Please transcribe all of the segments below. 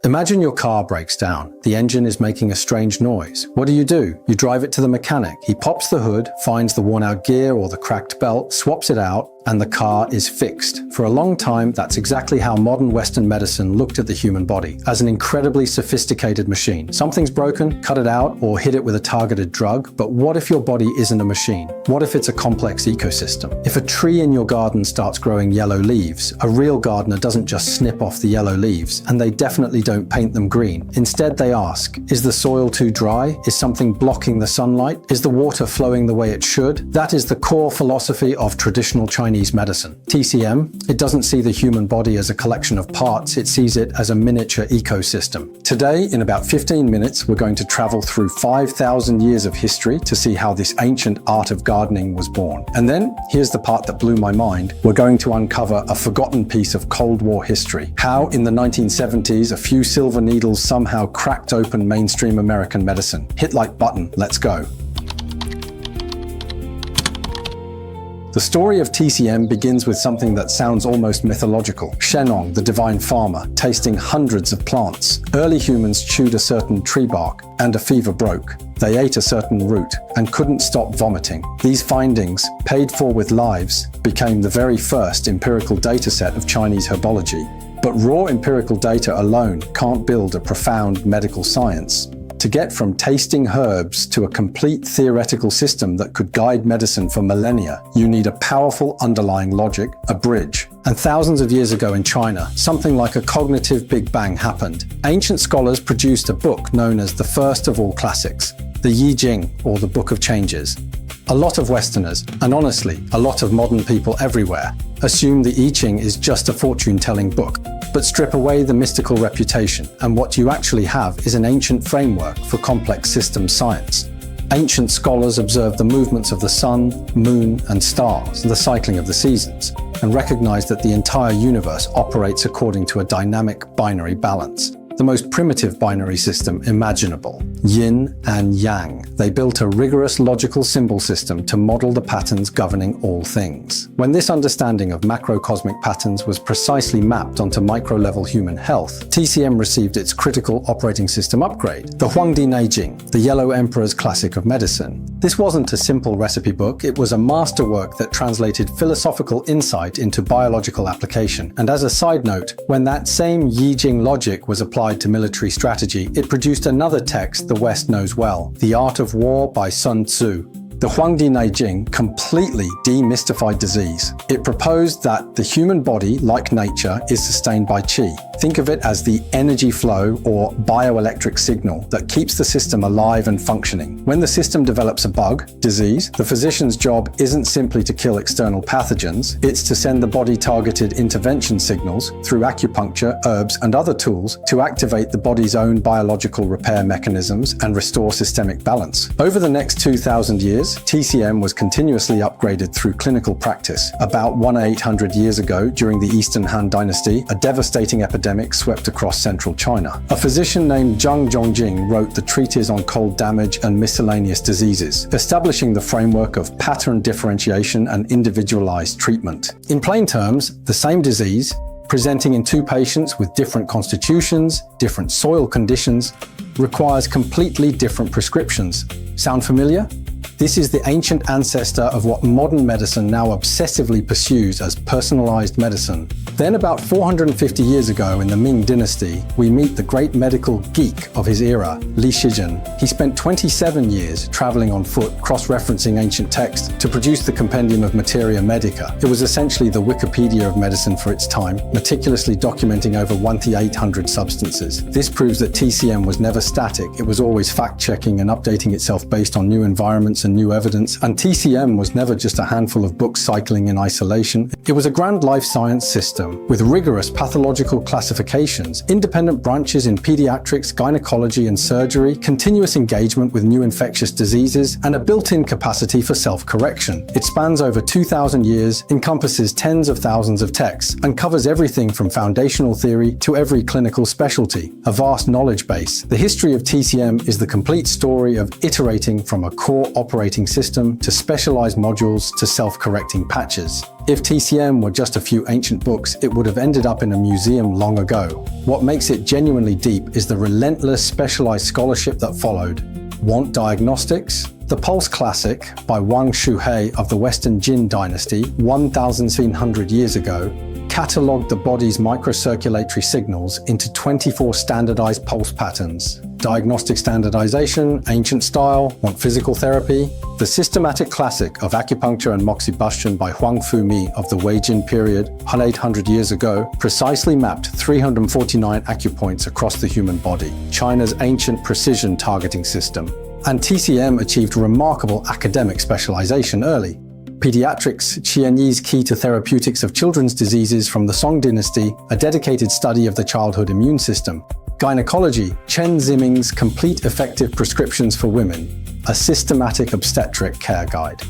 Imagine your car breaks down. The engine is making a strange noise. What do? You drive it to the mechanic. He pops the hood, finds the worn-out gear or the cracked belt, swaps it out, and the car is fixed. For a long time, that's exactly how modern Western medicine looked at the human body, as an incredibly sophisticated machine. Something's broken, cut it out, or hit it with a targeted drug. But what if your body isn't a machine? What if it's a complex ecosystem? If a tree in your garden starts growing yellow leaves, a real gardener doesn't just snip off the yellow leaves, and they definitely don't paint them green. Instead, they ask, is the soil too dry? Is something blocking the sunlight? Is the water flowing the way it should? That is the core philosophy of traditional Chinese medicine. TCM, it doesn't see the human body as a collection of parts, it sees it as a miniature ecosystem. Today, in about 15 minutes, we're going to travel through 5,000 years of history to see how this ancient art of gardening was born. And then, here's the part that blew my mind, we're going to uncover a forgotten piece of Cold War history. How, in the 1970s, a few silver needles somehow cracked open mainstream American medicine. Hit like button, let's go. The story of TCM begins with something that sounds almost mythological. Shenong, the divine farmer, tasting hundreds of plants. Early humans chewed a certain tree bark, and a fever broke. They ate a certain root, and couldn't stop vomiting. These findings, paid for with lives, became the very first empirical dataset of Chinese herbology. But raw empirical data alone can't build a profound medical science. To get from tasting herbs to a complete theoretical system that could guide medicine for millennia, you need a powerful underlying logic, a bridge. And thousands of years ago in China, something like a cognitive Big Bang happened. Ancient scholars produced a book known as the first of all classics, the Yi Jing, or the Book of Changes. A lot of Westerners, and honestly, a lot of modern people everywhere, assume the I Ching is just a fortune-telling book. But strip away the mystical reputation, and what you actually have is an ancient framework for complex systems science. Ancient scholars observed the movements of the sun, moon, and stars, the cycling of the seasons, and recognized that the entire universe operates according to a dynamic binary balance. The most primitive binary system imaginable, yin and yang. They built a rigorous logical symbol system to model the patterns governing all things. When this understanding of macrocosmic patterns was precisely mapped onto micro-level human health, TCM received its critical operating system upgrade, the Huangdi Neijing, the Yellow Emperor's classic of medicine. This wasn't a simple recipe book, it was a masterwork that translated philosophical insight into biological application. And as a side note, when that same Yi Jing logic was applied to military strategy, it produced another text the West knows well, The Art of War by Sun Tzu. The Huangdi Neijing completely demystified disease. It proposed that the human body, like nature, is sustained by qi. Think of it as the energy flow or bioelectric signal that keeps the system alive and functioning. When the system develops a bug, disease, the physician's job isn't simply to kill external pathogens, it's to send the body targeted intervention signals through acupuncture, herbs, and other tools to activate the body's own biological repair mechanisms and restore systemic balance. Over the next 2,000 years, TCM was continuously upgraded through clinical practice. About 1,800 years ago, during the Eastern Han Dynasty, a devastating epidemic swept across central China. A physician named Zhang Zhongjing wrote the Treatise on Cold Damage and Miscellaneous Diseases, establishing the framework of pattern differentiation and individualized treatment. In plain terms, the same disease, presenting in two patients with different constitutions, different soil conditions, requires completely different prescriptions. Sound familiar? This is the ancient ancestor of what modern medicine now obsessively pursues as personalized medicine. Then about 450 years ago in the Ming Dynasty, we meet the great medical geek of his era, Li Shizhen. He spent 27 years traveling on foot, cross-referencing ancient texts to produce the Compendium of Materia Medica. It was essentially the Wikipedia of medicine for its time, meticulously documenting over 1,800 substances. This proves that TCM was never static. It was always fact-checking and updating itself based on new environments and new evidence. And TCM was never just a handful of books cycling in isolation. It was a grand life science system with rigorous pathological classifications, independent branches in pediatrics, gynecology, and surgery, continuous engagement with new infectious diseases, and a built-in capacity for self-correction. It spans over 2,000 years, encompasses tens of thousands of texts, and covers everything from foundational theory to every clinical specialty. A vast knowledge base. The history of TCM is the complete story of iterating from a core operating operating system to specialized modules to self-correcting patches. If TCM were just a few ancient books, it would have ended up in a museum long ago. What makes it genuinely deep is the relentless specialized scholarship that followed. Want diagnostics? The Pulse Classic by Wang Shuhei of the Western Jin dynasty 1,300 years ago catalogued the body's microcirculatory signals into 24 standardized pulse patterns. Diagnostic standardization, ancient style, want physical therapy? The systematic classic of acupuncture and moxibustion by Huang Fumi of the Weijin period, 800 years ago, precisely mapped 349 acupoints across the human body, China's ancient precision targeting system. And TCM achieved remarkable academic specialization early. Pediatrics, Qian Yi's Key to Therapeutics of Children's Diseases from the Song Dynasty, a dedicated study of the childhood immune system. Gynecology, Chen Ziming's Complete Effective Prescriptions for Women, a systematic obstetric care guide.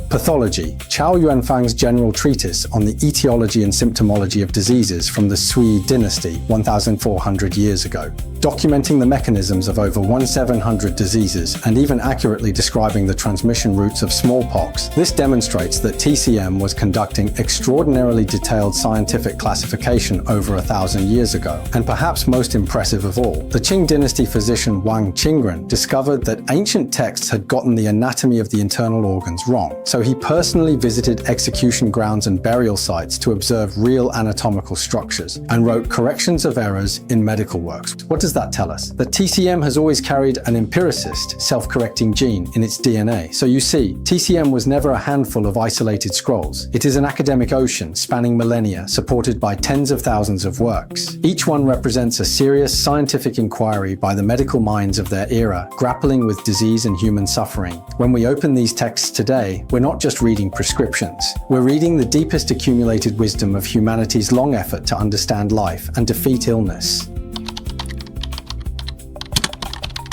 Pathology, Chao Yuanfang's general treatise on the etiology and symptomology of diseases from the Sui dynasty 1,400 years ago, documenting the mechanisms of over 1,700 diseases and even accurately describing the transmission routes of smallpox. This demonstrates that TCM was conducting extraordinarily detailed scientific classification over 1,000 years ago. And perhaps most impressive of all, the Qing dynasty physician Wang Qingren discovered that ancient texts had gotten the anatomy of the internal organs wrong. So he personally visited execution grounds and burial sites to observe real anatomical structures and wrote corrections of errors in medical works. What does that tell us? That TCM has always carried an empiricist, self-correcting gene in its DNA. So you see, TCM was never a handful of isolated scrolls. It is an academic ocean spanning millennia, supported by tens of thousands of works. Each one represents a serious scientific inquiry by the medical minds of their era, grappling with disease and human suffering. When we open these texts today, we're not just reading prescriptions. We're reading the deepest accumulated wisdom of humanity's long effort to understand life and defeat illness.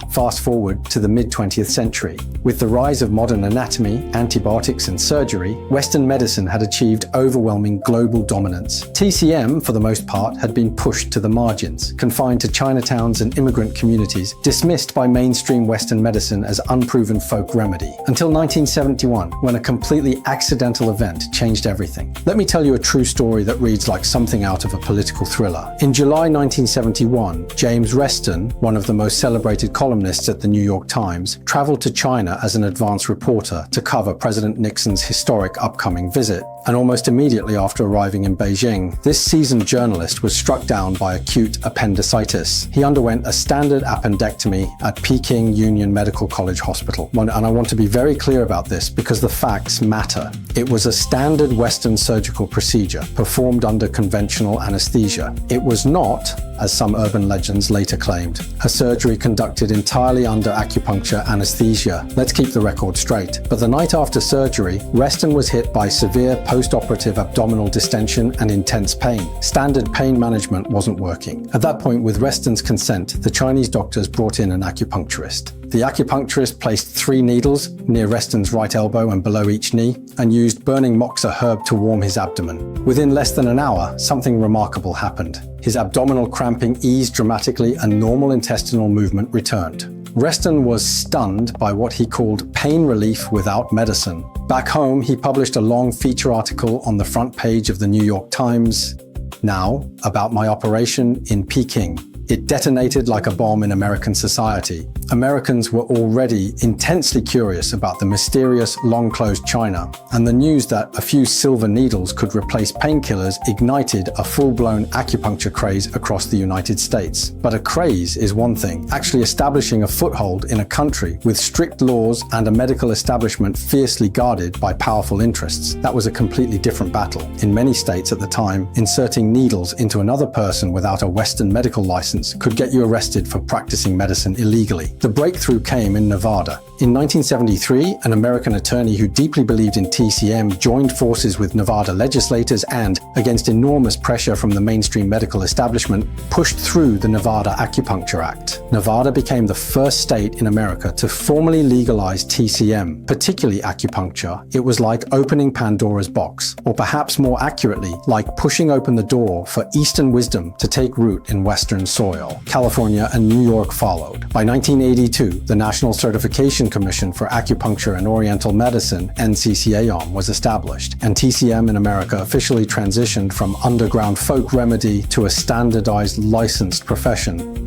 Fast forward to the mid-20th century. With the rise of modern anatomy, antibiotics and surgery, Western medicine had achieved overwhelming global dominance. TCM, for the most part, had been pushed to the margins, confined to Chinatowns and immigrant communities, dismissed by mainstream Western medicine as unproven folk remedy. Until 1971, when a completely accidental event changed everything. Let me tell you a true story that reads like something out of a political thriller. In July 1971, James Reston, one of the most celebrated columnists at the New York Times, traveled to China as an advance reporter to cover President Nixon's historic upcoming visit. And almost immediately after arriving in Beijing, this seasoned journalist was struck down by acute appendicitis. He underwent a standard appendectomy at Peking Union Medical College Hospital. And I want to be very clear about this because the facts matter. It was a standard Western surgical procedure performed under conventional anesthesia. It was not, as some urban legends later claimed, a surgery conducted entirely under acupuncture anesthesia. Let's keep the record straight. But the night after surgery, Reston was hit by severe post-operative abdominal distension and intense pain. Standard pain management wasn't working. At that point, with Reston's consent, the Chinese doctors brought in an acupuncturist. The acupuncturist placed 3 needles near Reston's right elbow and below each knee and used burning moxa herb to warm his abdomen. Within less than an hour, something remarkable happened. His abdominal cramping eased dramatically and normal intestinal movement returned. Reston was stunned by what he called pain relief without medicine. Back home, he published a long feature article on the front page of the New York Times. Now, about my operation in Peking. It detonated like a bomb in American society. Americans were already intensely curious about the mysterious, long-closed China, and the news that a few silver needles could replace painkillers ignited a full-blown acupuncture craze across the United States. But a craze is one thing. Actually establishing a foothold in a country with strict laws and a medical establishment fiercely guarded by powerful interests, that was a completely different battle. In many states at the time, inserting needles into another person without a Western medical license could get you arrested for practicing medicine illegally. The breakthrough came in Nevada. In 1973, an American attorney who deeply believed in TCM joined forces with Nevada legislators and, against enormous pressure from the mainstream medical establishment, pushed through the Nevada Acupuncture Act. Nevada became the first state in America to formally legalize TCM, particularly acupuncture. It was like opening Pandora's box, or perhaps more accurately, like pushing open the door for Eastern wisdom to take root in Western soil. California and New York followed. By 1982, the National Certification Commission for Acupuncture and Oriental Medicine, NCCAOM, was established, and TCM in America officially transitioned from underground folk remedy to a standardized licensed profession.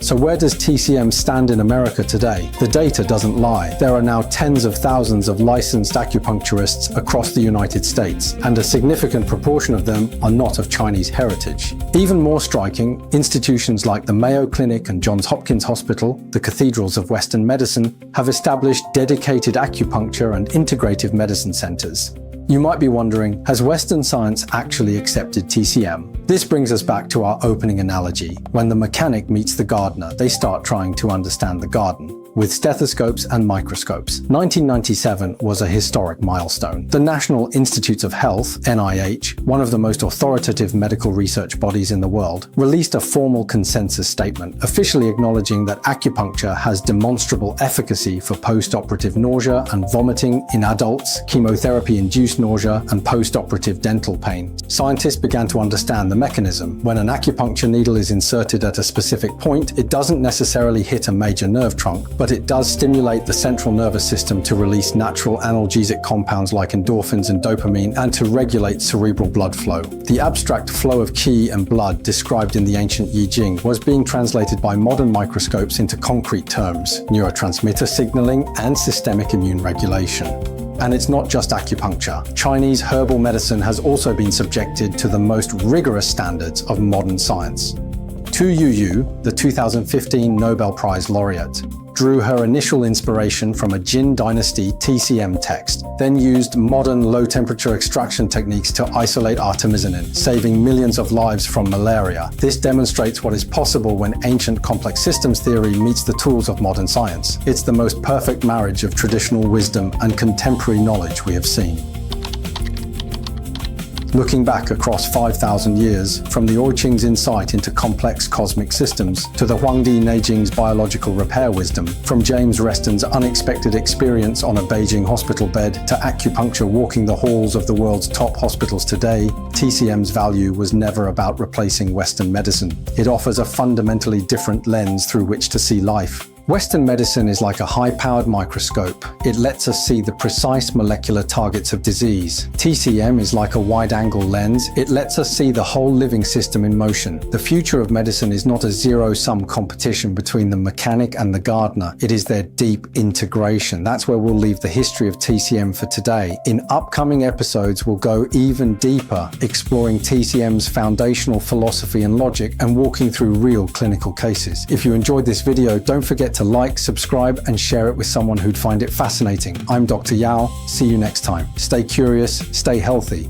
So where does TCM stand in America today? The data doesn't lie. There are now tens of thousands of licensed acupuncturists across the United States, and a significant proportion of them are not of Chinese heritage. Even more striking, institutions like the Mayo Clinic and Johns Hopkins Hospital, the cathedrals of Western medicine, have established dedicated acupuncture and integrative medicine centers. You might be wondering, has Western science actually accepted TCM? This brings us back to our opening analogy. When the mechanic meets the gardener, they start trying to understand the garden with stethoscopes and microscopes. 1997 was a historic milestone. The National Institutes of Health, NIH, one of the most authoritative medical research bodies in the world, released a formal consensus statement, officially acknowledging that acupuncture has demonstrable efficacy for post-operative nausea and vomiting in adults, chemotherapy-induced nausea, and post-operative dental pain. Scientists began to understand the mechanism. When an acupuncture needle is inserted at a specific point, it doesn't necessarily hit a major nerve trunk, but it does stimulate the central nervous system to release natural analgesic compounds like endorphins and dopamine, and to regulate cerebral blood flow. The abstract flow of qi and blood described in the ancient Yi Jing was being translated by modern microscopes into concrete terms: neurotransmitter signaling and systemic immune regulation. And it's not just acupuncture. Chinese herbal medicine has also been subjected to the most rigorous standards of modern science. Tu Youyou, the 2015 Nobel Prize laureate, drew her initial inspiration from a Jin Dynasty TCM text, then used modern low-temperature extraction techniques to isolate artemisinin, saving millions of lives from malaria. This demonstrates what is possible when ancient complex systems theory meets the tools of modern science. It's the most perfect marriage of traditional wisdom and contemporary knowledge we have seen. Looking back across 5,000 years, from the I Ching's insight into complex cosmic systems to the Huangdi Neijing's biological repair wisdom, from James Reston's unexpected experience on a Beijing hospital bed to acupuncture walking the halls of the world's top hospitals today, TCM's value was never about replacing Western medicine. It offers a fundamentally different lens through which to see life. Western medicine is like a high-powered microscope. It lets us see the precise molecular targets of disease. TCM is like a wide-angle lens. It lets us see the whole living system in motion. The future of medicine is not a zero-sum competition between the mechanic and the gardener. It is their deep integration. That's where we'll leave the history of TCM for today. In upcoming episodes, we'll go even deeper, exploring TCM's foundational philosophy and logic and walking through real clinical cases. If you enjoyed this video, don't forget to like, subscribe, and share it with someone who'd find it fascinating. I'm Dr. Yao. See you next time. Stay curious, stay healthy.